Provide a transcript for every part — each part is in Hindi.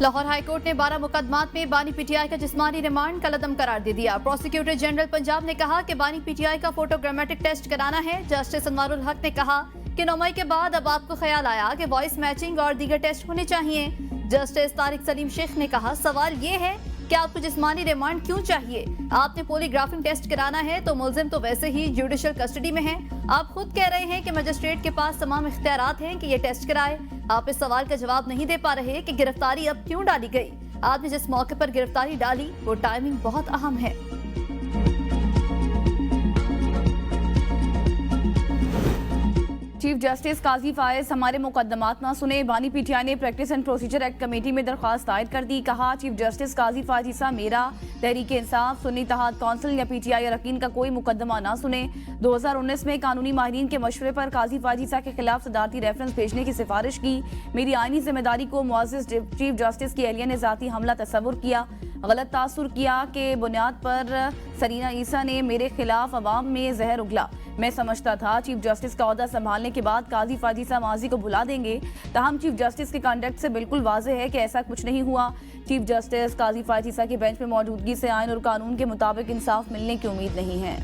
लाहौर हाईकोर्ट ने 12 मुकदमात में बानी पीटीआई का जिस्मानी रिमांड कलअदम करार दे दिया। प्रोसिक्यूटर जनरल पंजाब ने कहा कि बानी पीटीआई का फोटोग्रामेटिक टेस्ट कराना है। जस्टिस अनवारुल हक ने कहा कि 9 मई के बाद अब आपको ख्याल आया कि वॉइस मैचिंग और दीगर टेस्ट होने चाहिए। जस्टिस तारिक सलीम शेख ने कहा सवाल ये है कि आपको जिस्मानी रिमांड क्यों चाहिए? आपने पॉलीग्राफिंग टेस्ट कराना है तो मुलजिम तो वैसे ही जुडिशल कस्टडी में है। आप खुद कह रहे हैं कि मजिस्ट्रेट के पास तमाम इख्तियारात हैं कि ये टेस्ट कराए। आप इस सवाल का जवाब नहीं दे पा रहे कि गिरफ्तारी अब क्यों डाली गई। आपने जिस मौके पर गिरफ्तारी डाली वो टाइमिंग बहुत अहम है। चीफ जस्टिस काजी फायज हमारे मुकदमात ना सुने। बानी पीटीआई ने practice and procedure act committee में दरख्वास्त दायर कर दी। कहा चीफ जस्टिस काजी फायज हिस्सा मेरा तहरीक इंसाफ सुन्नी इत्तेहाद काउंसिल या पीटीआई अरकान का कोई मुकदमा ना सुने। 2019 में कानूनी माहिरीन के मशवरे पर काजी फायज हिस्सा के खिलाफ सदारती रेफरेंस भेजने की सिफारिश की। मेरी आईनी जिम्मेदारी को मुअज़्ज़ज़ चीफ जस्टिस की एहलिया ने ज़ाती हमला तस्वुर किया, गलत तासुर किया के बुनियाद पर सरीना ईसा ने मेरे खिलाफ अवाम में जहर उगला। मैं समझता था चीफ जस्टिस का ओहदा संभालने के बाद काजी फाजीसा माजी को भुला देंगे, ताहम चीफ जस्टिस के कंडक्ट से बिल्कुल वाज़ेह है कि ऐसा कुछ नहीं हुआ। चीफ जस्टिस काजी फाजीसा की बेंच में मौजूदगी से आइन और कानून के मुताबिक इंसाफ मिलने की उम्मीद नहीं है।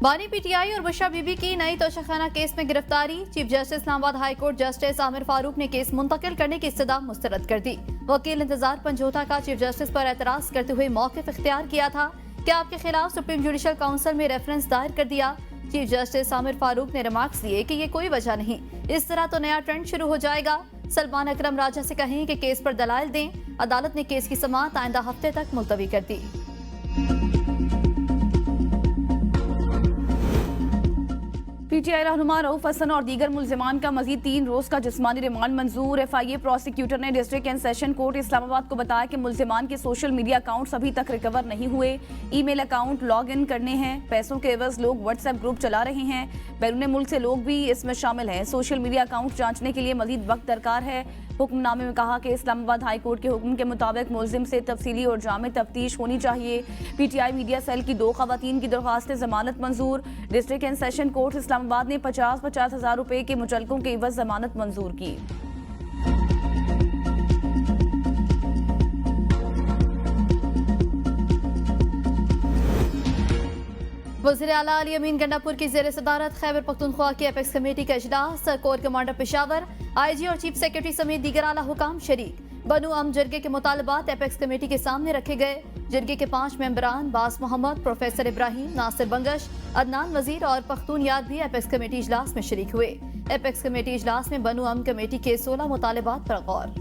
बानी पीटीआई और बुशरा बीबी की नई तोशाखाना केस में गिरफ्तारी। Chief justice Islamabad high court justice Aamir Farooq ने केस मुंतकिल करने की इस्तदा मुस्तरद कर दी। वकील इंतजार पंजोता का चीफ जस्टिस पर एतराज करते हुए मौक़िफ़ इख्तियार किया था कि आपके खिलाफ सुप्रीम जुडिशल काउंसिल में रेफरेंस दायर कर दिया। चीफ जस्टिस आमिर फारूक ने रिमार्क्स दिए कि ये कोई वजह नहीं, इस तरह तो नया ट्रेंड शुरू हो जाएगा। सलमान अकरम राजा से कहें कि केस पर दलाइल दें। अदालत ने केस की समाअत आइंदा हफ्ते तक मुलतवी कर दी। पीटीआई रहनुमा रऊफ हसन और दीगर मुल्जिमान का मजीद 3 रोज का जिस्मानी रिमांड मंजूर। FIA प्रोसिक्यूटर ने district and session court Islamabad को बताया कि मुल्जिमान के सोशल मीडिया अकाउंट्स अभी तक रिकवर नहीं हुए। ईमेल अकाउंट लॉग इन करने हैं। पैसों के एवज लोग व्हाट्सएप ग्रुप चला रहे हैं। बैरून मुल्क से लोग भी इसमें शामिल हैं। सोशल मीडिया अकाउंट जांचने के लिए मजीद वक्त दरकार है। हुक्मनामे में कहा कि इस्लामाबाद हाई कोर्ट के हुक्म के मुताबिक मुलजिम से तफसीली और जामे तफ्तीश होनी चाहिए। पीटीआई मीडिया सेल की 2 खवातीन की दरख्वास्त जमानत मंजूर। District and session court Islamabad ने 50-50 हज़ार रुपए के मुचलकों के एवज जमानत मंजूर की। वज़ीर आला अली अमीन गंडापुर की ज़ेर सदारत खैबर पख्तूनख्वा की एपेक्स कमेटी का इजलास। कोर कमांडर पेशावर, IG और चीफ सेक्रेटरी समेत दीगर आला हुकाम शरीक। बनु अम जरगे के मुतालबात एपेक्स कमेटी के सामने रखे गए। जरगे के 5 मेंबरान बास मोहम्मद, प्रोफेसर इब्राहिम, नासिर बंगश, अदनान वजीर और पख्तून याद भी एपेक्स कमेटी इजलास में शरीक हुए। एपेक्स कमेटी इजलास में बनु अम कमेटी के 16 मुतालबात पर गौर।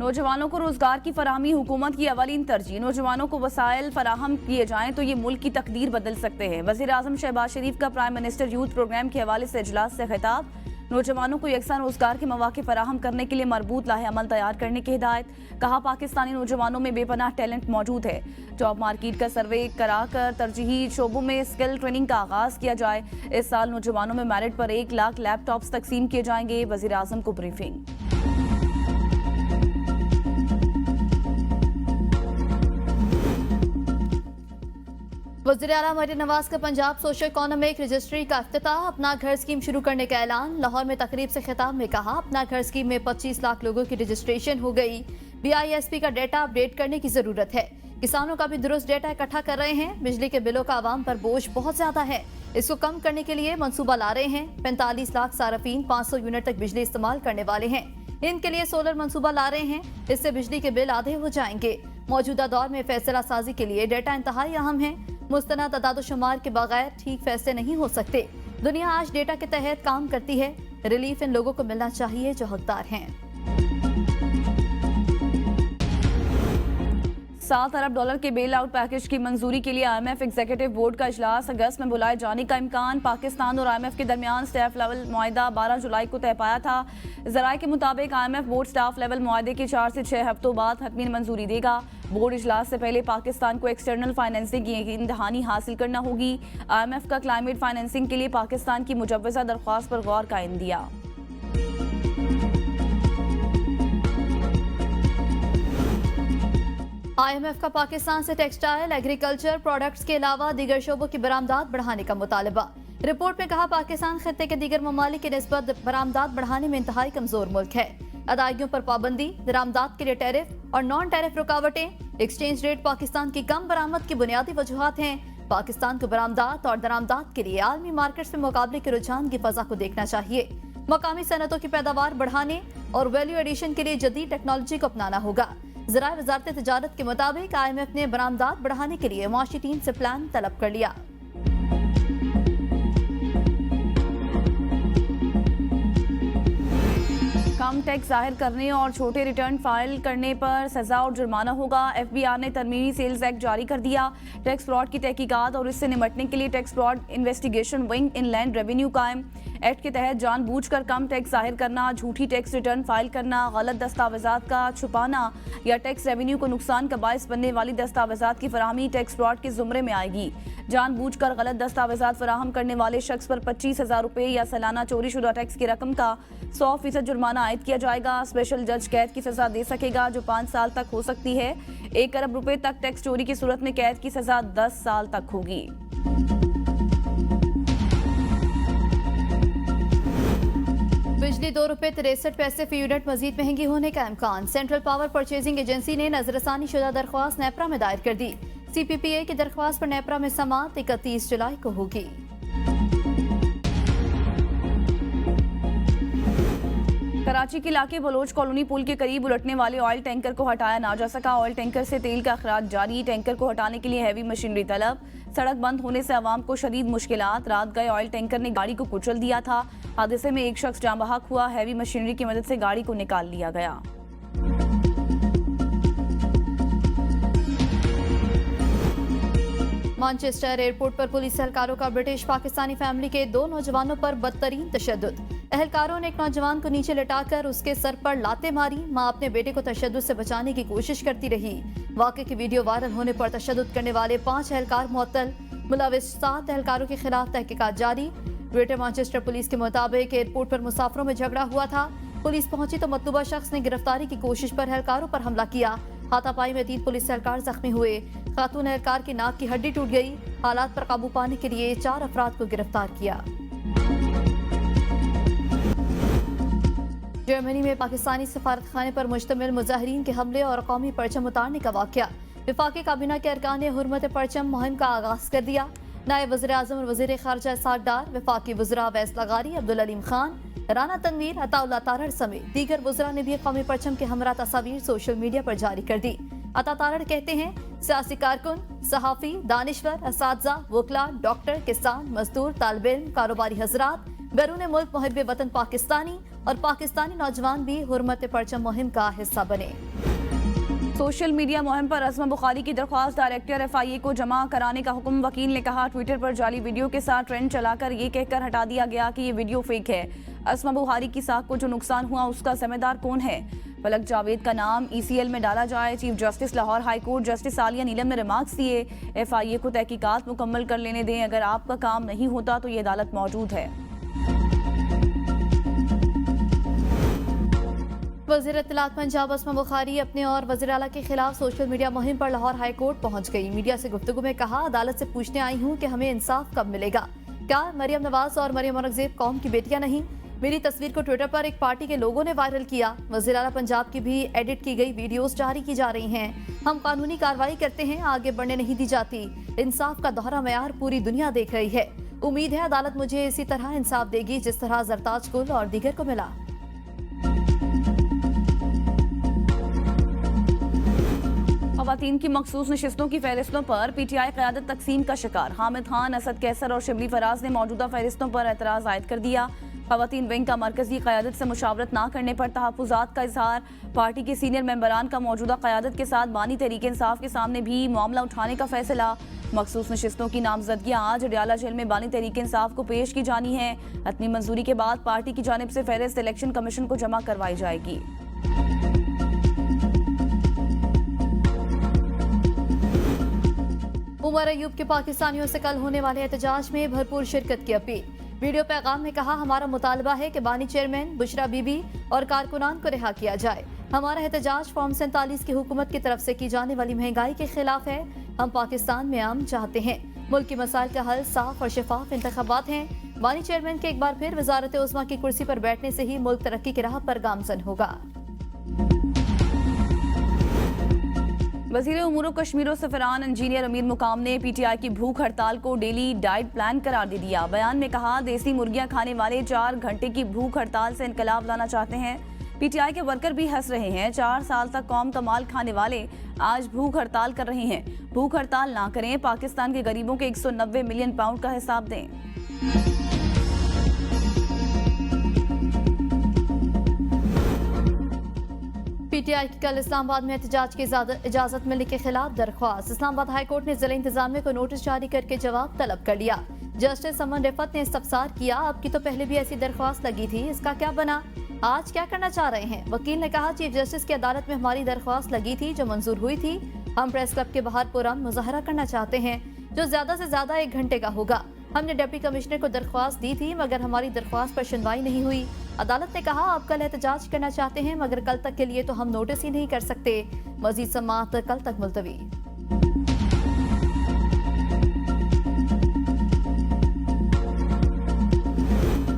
नौजवानों को रोजगार की फराहमी हुकूमत की अवलीन तरजीह। नौजवानों को वसाइल फराहम किए जाएं तो ये मुल्क की तकदीर बदल सकते हैं। वज़ीर आज़म शहबाज शरीफ का प्राइम मिनिस्टर यूथ प्रोग्राम के हवाले से इजलास से खिताब। नौजवानों को यकसा रोजगार के मौके फराहम करने के लिए मरबूत लाहे अमल तैयार करने की हिदायत। कहा पाकिस्तानी नौजवानों में बेपनाह टैलेंट मौजूद है। जॉब मार्केट का सर्वे कराकर तरजीही शोबों में स्किल ट्रेनिंग का आगाज किया जाए। इस साल नौजवानों में मेरिट पर 1 लाख लैपटॉप्स तकसीम किए जाएंगे। वज़ीर आज़म को ब्रीफिंग। वज़ीर आला मरियम नवाज का पंजाब सोशो इकोनॉमिक रजिस्ट्री का इफ्तिताह। अपना घर स्कीम शुरू करने का ऐलान। लाहौर में तकरीब से खिताब में कहा अपना घर स्कीम में 25 लाख लोगों की रजिस्ट्रेशन हो गई। BISP का डेटा अपडेट करने की जरूरत है। किसानों का भी दुरुस्त डेटा इकट्ठा कर रहे हैं। बिजली के बिलों का आवाम पर बोझ बहुत ज्यादा है, इसको कम करने के लिए मंसूबा ला रहे हैं। 45 लाख सारफीन 500 यूनिट तक बिजली इस्तेमाल करने वाले हैं। इनके लिए सोलर मंसूबा ला रहे हैं, इससे बिजली के बिल आधे हो जाएंगे। मौजूदा दौर में फैसला साजी के लिए डेटा इंतहाई अहम है। मुस्तनद अदाद-ओ-शुमार के बगैर ठीक फैसले नहीं हो सकते। दुनिया आज डेटा के तहत काम करती है। रिलीफ इन लोगों को मिलना चाहिए जो हकदार हैं। $7 अरब के बेल आउट पैकेज की मंजूरी के लिए IMF एग्जीक्यूटिव बोर्ड का इजलास अगस्त में बुलाए जाने का इम्कान। पाकिस्तान और IMF के दरमियान स्टाफ लेवल मुआहदा 12 जुलाई को तय पाया था। जराये के मुताबिक IMF बोर्ड स्टाफ लेवल मुआहदे के 4 से 6 हफ्तों बाद हतमी मंजूरी देगा। बोर्ड इजलास से पहले पाकिस्तान को एक्सटर्नल फाइनेंसिंग की यकीन दहानी हासिल करना होगी। IMF का क्लाइमेट फाइनेंसिंग के लिए पाकिस्तान की मुजव्वज़ा दरख्वास्त पर गौर का इंदिया। IMF का पाकिस्तान से टेक्सटाइल, एग्रीकल्चर प्रोडक्ट्स के अलावा दीगर शोबों की बरामदात बढ़ाने का मुतालबा। रिपोर्ट में कहा पाकिस्तान खित्ते के दीगर ममालिक की निस्बत बरामदात बढ़ाने में इंतहाई कमजोर मुल्क है। अदायगियों पर पाबंदी, बरामदात के लिए टैरिफ और नॉन टैरिफ रुकावटें, एक्सचेंज रेट पाकिस्तान की कम बरामद की बुनियादी वजूहात हैं। पाकिस्तान को बरामदात और दरामदात के लिए आलमी मार्केट्स में मुकाबले के रुझान की फजा को देखना चाहिए। मकामी सनतों की पैदावार बढ़ाने और वैल्यू एडिशन के लिए जदीद टेक्नोलॉजी को अपनाना होगा। ज़राए वजारत तिजारत के मुताबिक IMF ने बरामदात बढ़ाने के लिए मुआशी टीम से प्लान तलब कर लिया। कम टैक्स जाहिर करने और छोटे रिटर्न फाइल करने पर सजा और जुर्माना होगा। FBI ने तरमीमी सेल्स एक्ट जारी कर दिया। टैक्स फ्रॉड की तहकीकात और इससे निपटने के लिए tax fraud investigation wing inland revenue कायम। एक्ट के तहत जानबूझकर कम टैक्स जाहिर करना, झूठी टैक्स रिटर्न फाइल करना, गलत दस्तावेजात का छुपाना या टैक्स रेवेन्यू को नुकसान का बायस बनने वाली दस्तावेजात की फराहमी टैक्स फ्रॉड के जुमरे में आएगी। जानबूझकर गलत दस्तावेजात फराहम करने वाले शख्स पर 25,000 रुपये या सालाना चोरी शुदा टैक्स की रकम का 100% जुर्माना आयद किया जाएगा। स्पेशल जज कैद की सजा दे सकेगा जो 5 साल तक हो सकती है। 1 अरब रुपए तक टैक्स चोरी की सूरत में कैद की सजा 10 साल तक होगी। बिजली 2 रुपये 63 पैसे फी यूनिट मजीद महंगी होने का इम्कान। सेंट्रल पावर परचेजिंग एजेंसी ने नजरसानी शुदा दरख्वास्त नेपरा में दायर कर दी। CPPA की दरख्वास्त पर नेपरा में समाअत 31 जुलाई को होगी। कराची के इलाके बलोच कॉलोनी पुल के करीब उलटने वाले ऑयल टैंकर को हटाया ना जा सका। ऑयल टैंकर से तेल का अखराज जारी। टैंकर को हटाने के लिए हैवी मशीनरी तलब। सड़क बंद होने से आवाम को शदीद मुश्किलात। रात गए ऑयल टैंकर ने गाड़ी को कुचल दिया था। हादसे में एक शख्स जाँ बहक हुआ। हैवी मशीनरी की मदद से गाड़ी को निकाल लिया गया। मैनचेस्टर एयरपोर्ट पर पुलिस एहलकारों का ब्रिटिश पाकिस्तानी फैमिली के 2 नौजवानों पर बदतरीन तशद्दुद। एहलकारों ने एक नौजवान को नीचे लिटाकर उसके सर पर लातें मारी। मां अपने बेटे को तशद्दुद से बचाने की कोशिश करती रही। वाक़े की वीडियो वायरल होने पर तशद्दुद करने वाले 5 एहलकार मुअत्तल। मुलविस 7 एहलकारों के खिलाफ तहकीकात जारी। ग्रेटर मैनचेस्टर पुलिस के मुताबिक एयरपोर्ट पर मुसाफिरों में झगड़ा हुआ था। पुलिस पहुंची तो मतलूबा शख्स ने गिरफ्तारी की कोशिश पर एहलकारों पर हमला किया। हाथापाई में 3 पुलिस एहलकार जख्मी हुए। खातून एहलकार की नाक की हड्डी टूट गई। हालात पर काबू पाने के लिए 4 अफराद को गिरफ्तार किया। जर्मनी में पाकिस्तानी सफारत खाने पर मुश्तमिल मुजाहिरीन के हमले और कौमी परचम उतारने का वाक़या। विफाकी काबीना के अरकान ने हुर्मत परचम मुहिम का आगाज कर दिया। नायब वज़ीर आज़म और वज़ीर ख़ारजा इसहाक़ डार, विफाकी वज़रा अवैस लगारी, अब्दुल अलीम खान, राना तनवीर, अताउल्लाह तारड़ समेत दीगर वज़रा ने भी कौमी परचम के हमरा तस्वीर सोशल मीडिया पर जारी कर दी। अता तारड़ कहते हैं सियासी कारकुन, सहाफ़ी, दानिश्वर, असातिज़ा, वकला, डॉक्टर, किसान, मजदूर, तालिब इल्म, कारोबारी हजरात, बैरून मुल्क मुहिब्बे वतन पाकिस्तानी और पाकिस्तानी नौजवान भी हुर्मत परचम मुहिम का हिस्सा बने। सोशल मीडिया मुहिम पर असमा बुखारी की दरख्वास्त डायरेक्टर FIA को जमा कराने का हुक्म। वकील ने कहा ट्विटर पर जाली वीडियो के साथ ट्रेंड चलाकर ये कहकर हटा दिया गया कि ये वीडियो फेक है। असमा बुखारी की साख को जो नुकसान हुआ उसका जिम्मेदार कौन है? फलक जावेद का नाम ECL में डाला जाए। Chief justice Lahore high court justice Aalia Neelam ने रिमार्क्स दिए। FIA को तहकीकात मुकम्मल कर लेने दें। अगर आपका काम नहीं होता तो ये अदालत मौजूद है। वज़ीर इत्तलात पंजाब असमा बुखारी अपने और वज़ीर आला के खिलाफ सोशल मीडिया मुहिम पर लाहौर हाई कोर्ट पहुंच गई। मीडिया से गुफ्तगू में कहा अदालत से पूछने आई हूं कि हमें इंसाफ कब मिलेगा। क्या मरियम नवाज और मरियम औरंगजेब कौम की बेटियां नहीं? मेरी तस्वीर को ट्विटर पर एक पार्टी के लोगों ने वायरल किया। वज़ीर आला पंजाब की भी एडिट की गई वीडियोस जारी की जा रही हैं। हम कानूनी कार्रवाई करते हैं, आगे बढ़ने नहीं दी जाती। इंसाफ का दोहरा मयार पूरी दुनिया देख रही है। उम्मीद है अदालत मुझे इसी तरह इंसाफ देगी जिस तरह जरताज गुल और दीगर को मिला। ख़वातीन की मखसूस नशिस्तों की फहरिस्तों पर PTI क़यादत तकसीम का शिकार। हामिद खान, असद कैसर और शिबली फराज ने मौजूदा फहरिस्तों पर एतराज़ आयद कर दिया। ख़वातीन विंग का मरकजी क़यादत से मुशावरत न करने पर तहफ़्फ़ुज़ात का इजहार। पार्टी के सीनियर मेंबरान का मौजूदा क़यादत के साथ बानी तहरीक इंसाफ के सामने भी मामला उठाने का फैसला। मखसूस नशिस्तों की नामजदगियाँ आज अडयाला जेल में बानी तहरीक इंसाफ को पेश की जानी है। हतमी मंजूरी के बाद पार्टी की जानिब से फहरिस्त इलेक्शन कमीशन को जमा करवाई जाएगी। उमर अयूब के पाकिस्तानियों से कल होने वाले एहतजाज में भरपूर शिरकत की अपील। वीडियो पैगाम में कहा हमारा मुतालबा है कि बानी चेयरमैन बुशरा बीबी और कारकुनान को रिहा किया जाए। हमारा एहतजाज फॉर्म 47 की हुकूमत की तरफ से की जाने वाली महंगाई के खिलाफ है। हम पाकिस्तान में अमन चाहते हैं। मुल्क के मसाइल का हल साफ और शफाफ इंतखाबात हैं। वानी चेयरमैन के एक बार फिर वजारत उज़्मा की कुर्सी पर बैठने से ही मुल्क तरक्की की राह पर गामजन होगा। वज़ीर उमूर कश्मीर सफरान इंजीनियर अमीर मुकाम ने पीटीआई की भूख हड़ताल को डेली डाइट प्लान करार दे दिया। बयान में कहा, देसी मुर्गियां खाने वाले 4 घंटे की भूख हड़ताल से इनकलाब लाना चाहते हैं। पीटीआई के वर्कर भी हंस रहे हैं। 4 साल तक कौम का माल खाने वाले आज भूख हड़ताल कर रहे हैं। भूख हड़ताल ना करें, पाकिस्तान के गरीबों के 190 मिलियन पाउंड का हिसाब दें। पीटीआई की कल इस्लामाबाद में एहतजाज की इजाजत मिलने के खिलाफ दरख्वास्त। इस्लामाबाद हाई कोर्ट ने जिला इंतजामिया को नोटिस जारी करके जवाब तलब कर लिया। जस्टिस समन रिफत ने इस्तफसार किया, अब की तो पहले भी ऐसी दरख्वास्त लगी थी, इसका क्या बना, आज क्या करना चाह रहे हैं। वकील ने कहा, चीफ जस्टिस की अदालत में हमारी दरख्वास्त लगी थी जो मंजूर हुई थी। हम प्रेस क्लब के बाहर पुरअमन मुजाहरा करना चाहते हैं जो ज्यादा से ज्यादा 1 घंटे का होगा। हमने डिप्टी कमिश्नर को दरख्वास्त दी थी मगर हमारी दरख्वास्त पर सुनवाई नहीं हुई। अदालत ने कहा, आप कल एहतजाज करना चाहते हैं मगर कल तक के लिए तो हम नोटिस ही नहीं कर सकते। मजीद समाअत कल तक मुलतवी।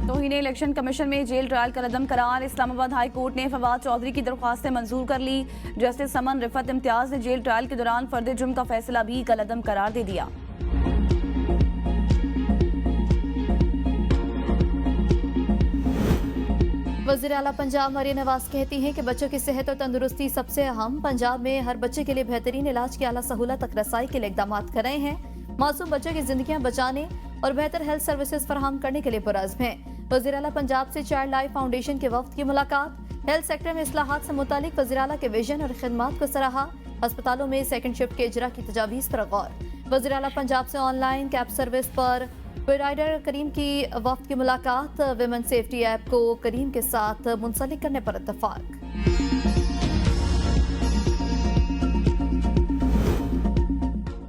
तौहीन इलेक्शन कमीशन में जेल ट्रायल का अदम करार। इस्लामाबाद हाई कोर्ट ने फवाद चौधरी की दरख्वास्तें मंजूर कर ली। जस्टिस समन रिफत इम्तियाज ने जेल ट्रायल के दौरान फर्द जुर्म का फैसला भी कल अदम करार दे दिया। वज़ीर आला पंजाब मरियम नवाज कहती हैं कि बच्चों की सेहत और तंदुरुस्ती सबसे अहम। पंजाब में हर बच्चे के लिए बेहतरीन इलाज की आला सहूलत तक रसाई के लिए इकदाम कर रहे हैं। मासूम बच्चों की जिंदगियां बचाने और बेहतर हेल्थ सर्विसेज फराहम करने के लिए पुरअज़्म हैं। वज़ीर आला पंजाब से चाइल्ड लाइफ फाउंडेशन के वफ्द की मुलाकात। हेल्थ सेक्टर में इस्लाहात से मुतालिक वज़ीर आला के विजन और खिदमात को सराहा। अस्पतालों में सेकंड शिफ्ट के इजरा की तजावीज़ पर गौर। वज़ीर आला पंजाब से ऑनलाइन कैब सर्विस पर प्रोवाइडर करीम की वफ्द की मुलाकात। विमेन सेफ्टी ऐप को करीम के साथ मुंसलिक करने पर इत्तफाक।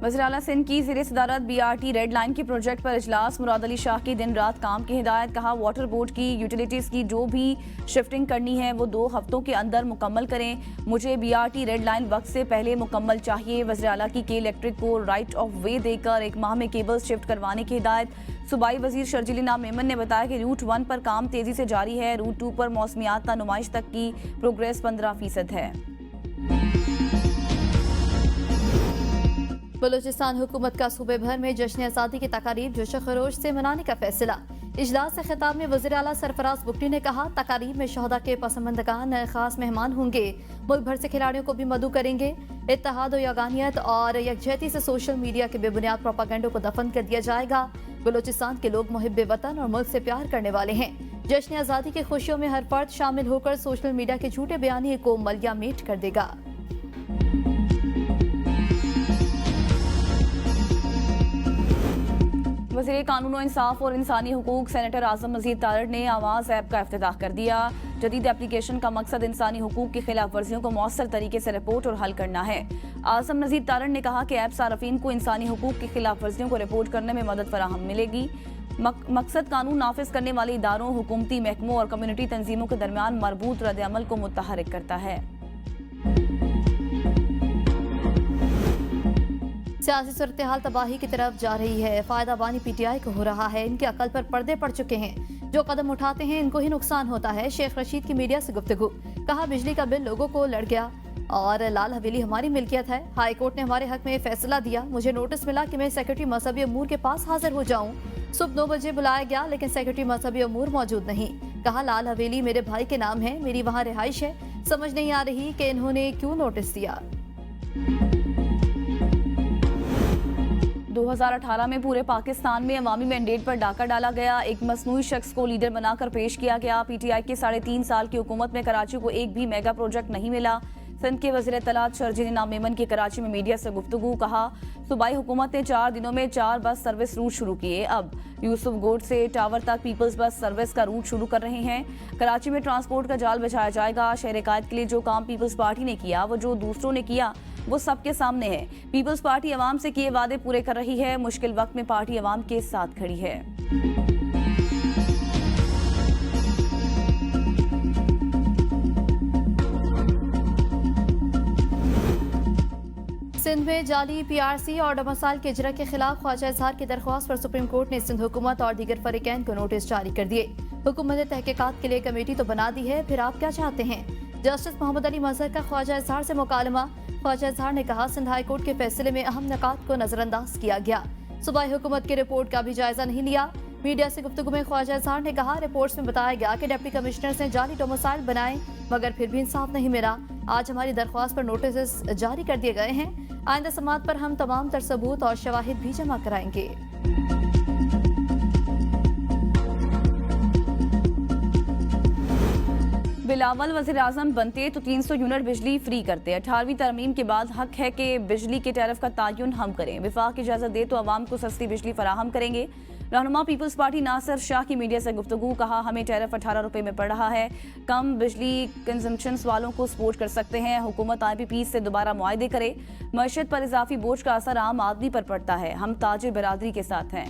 वज़ीर आला सिंध की ज़ेर सदारत BRT रेड लाइन के प्रोजेक्ट पर इजलास। मुराद अली शाह की दिन रात काम की हिदायत। कहा, वाटर बोर्ड की यूटिलिटीज़ की जो भी शिफ्टिंग करनी है वो 2 हफ्तों के अंदर मुकम्मल करें। मुझे BRT रेड लाइन वक्त से पहले मुकम्मल चाहिए। वज़ीर आला की के इलेक्ट्रिक को राइट ऑफ वे देकर 1 माह में केबल्स शिफ्ट करवाने की हिदायत। सूबाई वज़ीर शर्जील इनाम मेमन ने बताया कि रूट 1 पर काम तेज़ी से जारी है। रूट 2 पर मौसमियात नुमाइश तक की प्रोग्रेस 15% है। बलूचिस्तान हुकूमत का सूबे भर में जश्न आज़ादी की तकारीब जोश खरोश से मनाने का फैसला। इजलास से खिताब में वज़ीर आला सरफराज बुगटी ने कहा, तकारीब में शहदा के पसमंदगान खास मेहमान होंगे। मुल्क भर से खिलाड़ियों को भी मदऊ करेंगे। इत्तेहाद और यगानियत और यकजहती से सोशल मीडिया के बेबुनियाद प्रोपागेंडो को दफन कर दिया जाएगा। बलूचिस्तान के लोग मुहिब्बे वतन और मुल्क से प्यार करने वाले हैं। जश्न आज़ादी की खुशियों में हर फर्द शामिल होकर सोशल मीडिया के झूठे बयानिए को मलिया मेट कर देगा। वज़ीर कानून इंसाफ और इंसानी हुकूक सेनेटर आज़म मजीद तारड़ ने आवाज़ ऐप का इफ्तिताह कर दिया। जदीद एप्लीकेशन का मकसद इंसानी हुकूक की खिलाफ वर्जियों को मौसर तरीके से रिपोर्ट और हल करना है। आज़म मजीद तारड़ ने कहा कि ऐप सारफीन को इंसानी हुकूक की खिलाफ वर्जियों को रिपोर्ट करने में मदद फराहम मिलेगी। मकसद कानून नाफिज करने वाले इदारों, हुकूमती महकमों और कम्युनिटी तंजीमों के दरमियान मरबूत रद्द-ए-अमल को मुतहरिक करता है। सियासी सूरत-ए-हाल तबाही की तरफ जा रही है। फायदा बानी पीटीआई को हो रहा है। इनकी अकल पर पर्दे पड़ चुके हैं। जो कदम उठाते हैं इनको ही नुकसान होता है। शेख रशीद की मीडिया से गुफ्तगू। कहा, बिजली का बिल लोगों को लड़ गया और लाल हवेली हमारी मिल्कियत है। हाई कोर्ट ने हमारे हक में फैसला दिया। मुझे नोटिस मिला कि मैं सेक्रेटरी मजहबी अमूर के पास हाजिर हो जाऊं। सुबह 9 बजे बुलाया गया लेकिन सेक्रेटरी मजहबी अमूर मौजूद नहीं। कहा, लाल हवेली मेरे भाई के नाम है, मेरी वहाँ रिहाइश है। समझ नहीं आ रही कि इन्होंने क्यों नोटिस दिया। 2018 में पूरे पाकिस्तान में अवामी मैंडेट पर डाका डाला गया। एक मसनूई शख्स को लीडर बनाकर पेश किया गया। पीटीआई के 3.5 साल की हुकूमत में कराची को एक भी मेगा प्रोजेक्ट नहीं मिला। सिंध के वज़ीर इत्तलात शर्जील इनाम मेमन की कराची में मीडिया से गुफ्तगू। कहा, सूबाई हुकूमत ने 4 दिनों में 4 बस सर्विस रूट शुरू किए। अब यूसुफ गोड से टावर तक पीपल्स बस सर्विस का रूट शुरू कर रहे हैं। कराची में ट्रांसपोर्ट का जाल बिछाया जाएगा। शहर कायद के लिए जो काम पीपल्स पार्टी ने किया वो जो दूसरों ने किया वो सबके सामने है। पीपल्स पार्टी अवाम से किए वादे पूरे कर रही है। मुश्किल वक्त में पार्टी अवाम के साथ खड़ी है। सिंध में जाली पीआरसी और डोमिसाइल के इजरा के खिलाफ ख्वाजा इजहार की दरख्वास्त पर सुप्रीम कोर्ट ने सिंध हुकूमत और दीगर फरीकैन को नोटिस जारी कर दिए। हुकूमत ने तहकीकात के लिए कमेटी तो बना दी है, फिर आप क्या चाहते हैं। जस्टिस मोहम्मद अली मजहर का ख्वाजा इजहार से मुकालमा। ख्वाजा इजहार ने कहा, सिंध हाई कोर्ट के फैसले में अहम निकात को नजरअंदाज किया गया। सूबाई हुकूमत की रिपोर्ट का भी जायजा नहीं लिया। मीडिया से गुफ्तगू में ख्वाजा इजहार ने कहा, रिपोर्ट्स में बताया गया कि डिप्टी कमिश्नर ने जाली डोमिसाइल बनाए मगर फिर भी इंसाफ नहीं मिला। आज हमारी दरख्वास्त पर नोटिस जारी कर दिए गए हैं। आइंदा समात पर हम तमाम तर सबूत और शवाहिद भी जमा कराएंगे। बिलावल वज़ीर आज़म बनते तो 300 यूनिट बिजली फ्री करते। 18वीं तरमीम के बाद हक है कि बिजली के टैरिफ का तयन हम करें। विफाक इजाज़त दे तो आवाम को सस्ती बिजली फराहम करेंगे। रहनुमा पीपल्स पार्टी नासिर शाह की मीडिया से गुफ्तगू। कहा, हमें टैरिफ 18 रुपए में पड़ रहा है। कम बिजली कंजम्पशन वालों को सपोर्ट कर सकते हैं। हुकूमत IPP से दोबारा मुआहदे करे। मईशत पर इजाफी बोझ का असर आम आदमी पर पड़ता है। हम ताजिर बरादरी के साथ हैं।